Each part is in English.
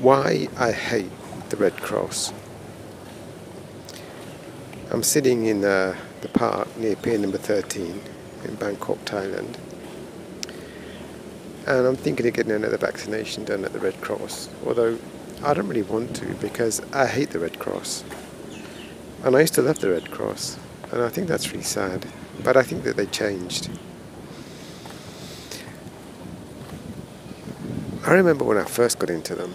Why I hate the Red Cross. I'm sitting in the park near pier number 13 in Bangkok, Thailand, and I'm thinking of getting another vaccination done at the Red Cross, although I don't really want to because I hate the Red Cross. And I used to love the Red Cross, and I think that's really sad, but I think that they changed. I remember when I first got into them,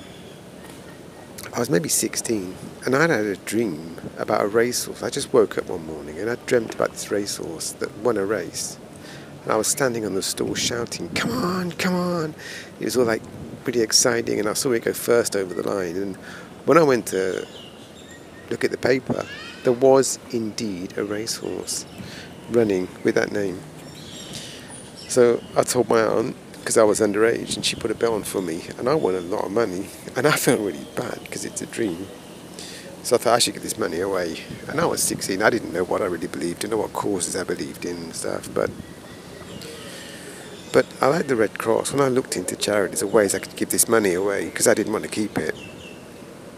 I was maybe 16, and I had a dream about a racehorse. I just woke up one morning and I dreamt about this racehorse that won a race. And I was standing on the stall shouting, "Come on, come on!" It was all like pretty exciting, and I saw it go first over the line. And when I went to look at the paper, there was indeed a racehorse running with that name. So I told my aunt, because I was underage, and she put a bet on for me, and I won a lot of money, and I felt really bad because it's a dream. So I thought I should give this money away. And I was 16, I didn't know what I really believed, didn't know what causes I believed in and stuff, but I like the Red Cross. When I looked into charities of ways I could give this money away, because I didn't want to keep it,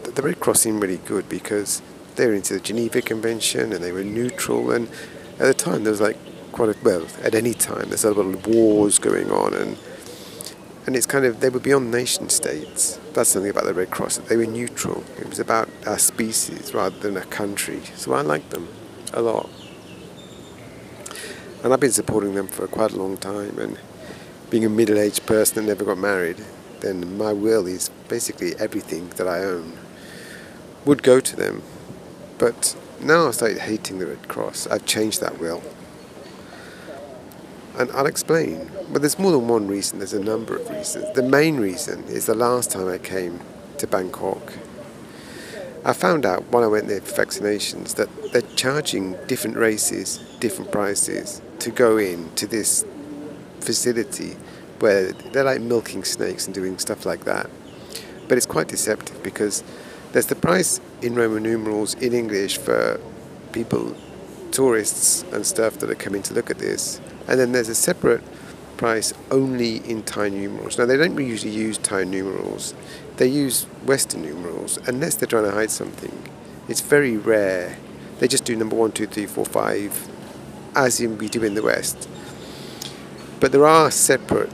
the Red Cross seemed really good because they were into the Geneva Convention and they were neutral, and at the time there was like at any time there's a lot of wars going on, and it's kind of, they were beyond nation states. That's something about the Red Cross, that they were neutral. It was about our species rather than a country. So I liked them a lot. And I've been supporting them for quite a long time, and being a middle-aged person that never got married, then my will is basically everything that I own would go to them. But now I've started hating the Red Cross. I've changed that will. And I'll explain. But there's more than one reason. There's a number of reasons. The main reason is the last time I came to Bangkok, I found out while I went there for vaccinations that they're charging different races different prices to go in to this facility where they're like milking snakes and doing stuff like that. But it's quite deceptive because there's the price in Roman numerals in English for people, tourists and stuff that are coming to look at this. And then there's a separate price only in Thai numerals. Now, they don't usually use Thai numerals. They use Western numerals, unless they're trying to hide something. It's very rare. They just do number 1, 2, 3, 4, 5, as in we do in the West. But there are separate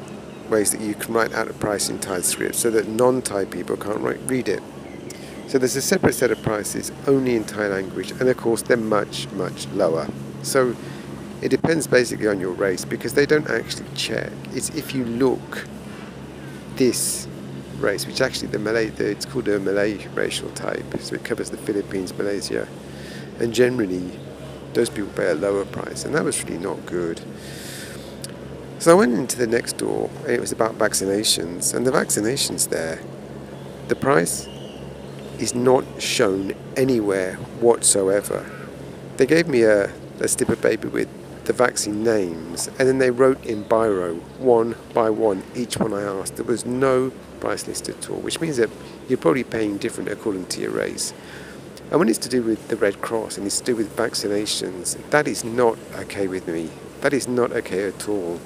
ways that you can write out a price in Thai script so that non-Thai people can't read it. So there's a separate set of prices only in Thai language, and of course they're much, much lower. So it depends basically on your race, because they don't actually check. It's if you look this race, which actually it's called a Malay racial type, so it covers the Philippines, Malaysia, and generally those people pay a lower price, and that was really not good. So I went into the next door, and it was about vaccinations, and the vaccinations there, the price is not shown anywhere whatsoever. They gave me a slip of paper with the vaccine names, and then they wrote in biro, one by one, each one I asked. There was no price list at all, which means that you're probably paying different according to your race. And when it's to do with the Red Cross and it's to do with vaccinations, that is not okay with me. That is not okay at all.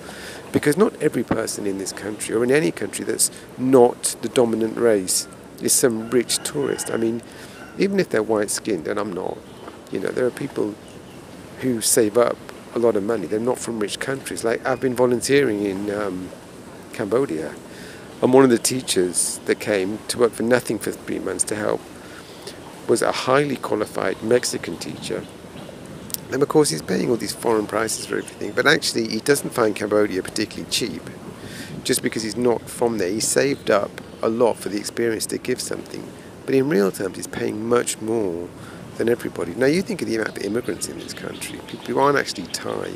Because not every person in this country, or in any country that's not the dominant race, is some rich tourist. I mean, even if they're white-skinned, and I'm not, there are people who save up a lot of money. They're not from rich countries. Like, I've been volunteering in Cambodia, and one of the teachers that came to work for nothing for 3 months to help was a highly qualified Mexican teacher. And of course he's paying all these foreign prices for everything, but actually he doesn't find Cambodia particularly cheap just because he's not from there. He saved up a lot for the experience to give something, but in real terms he's paying much more than everybody. Now you think of the amount of immigrants in this country, people who aren't actually Thai,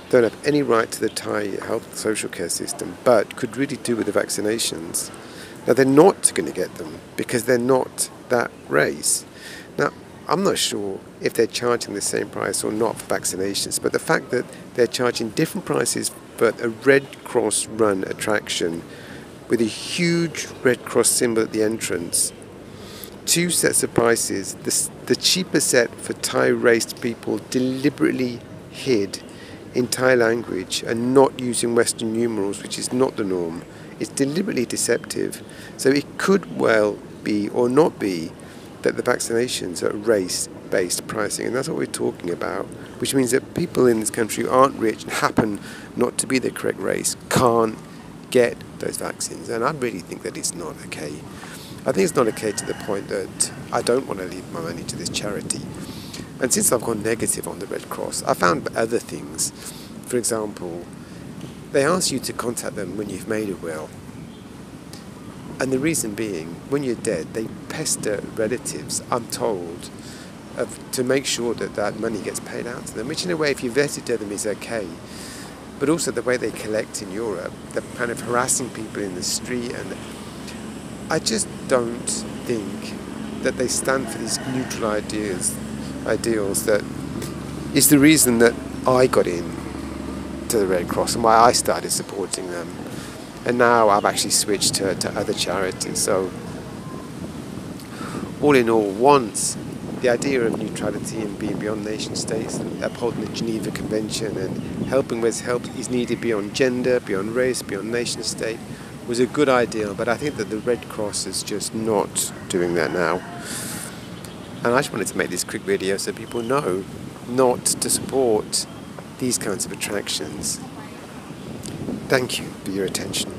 don't have any right to the Thai health social care system, but could really do with the vaccinations. Now they're not going to get them because they're not that race. Now I'm not sure if they're charging the same price or not for vaccinations, but the fact that they're charging different prices for a Red Cross run attraction with a huge Red Cross symbol at the entrance, 2 sets of prices, the cheaper set for Thai-raced people deliberately hid in Thai language and not using Western numerals, which is not the norm, It's deliberately deceptive. So it could well be or not be that the vaccinations are race-based pricing, and that's what we're talking about, which means that people in this country who aren't rich and happen not to be the correct race can't get those vaccines. And I really think that it's not okay. I think it's not okay to the point that I don't want to leave my money to this charity. And since I've gone negative on the Red Cross, I found other things. For example, they ask you to contact them when you've made a will. And the reason being, when you're dead, they pester relatives, I'm told, to make sure that that money gets paid out to them, which in a way, if you vet it to them, is okay. But also the way they collect in Europe, they're kind of harassing people in the street, and I just don't think that they stand for these neutral ideals that is the reason that I got in to the Red Cross and why I started supporting them. And now I've actually switched to other charities. So all in all, once the idea of neutrality and being beyond nation states and upholding the Geneva Convention and helping where help is needed beyond gender, beyond race, beyond nation state was a good ideal, but I think that the Red Cross is just not doing that now. And I just wanted to make this quick video so people know not to support these kinds of attractions. Thank you for your attention.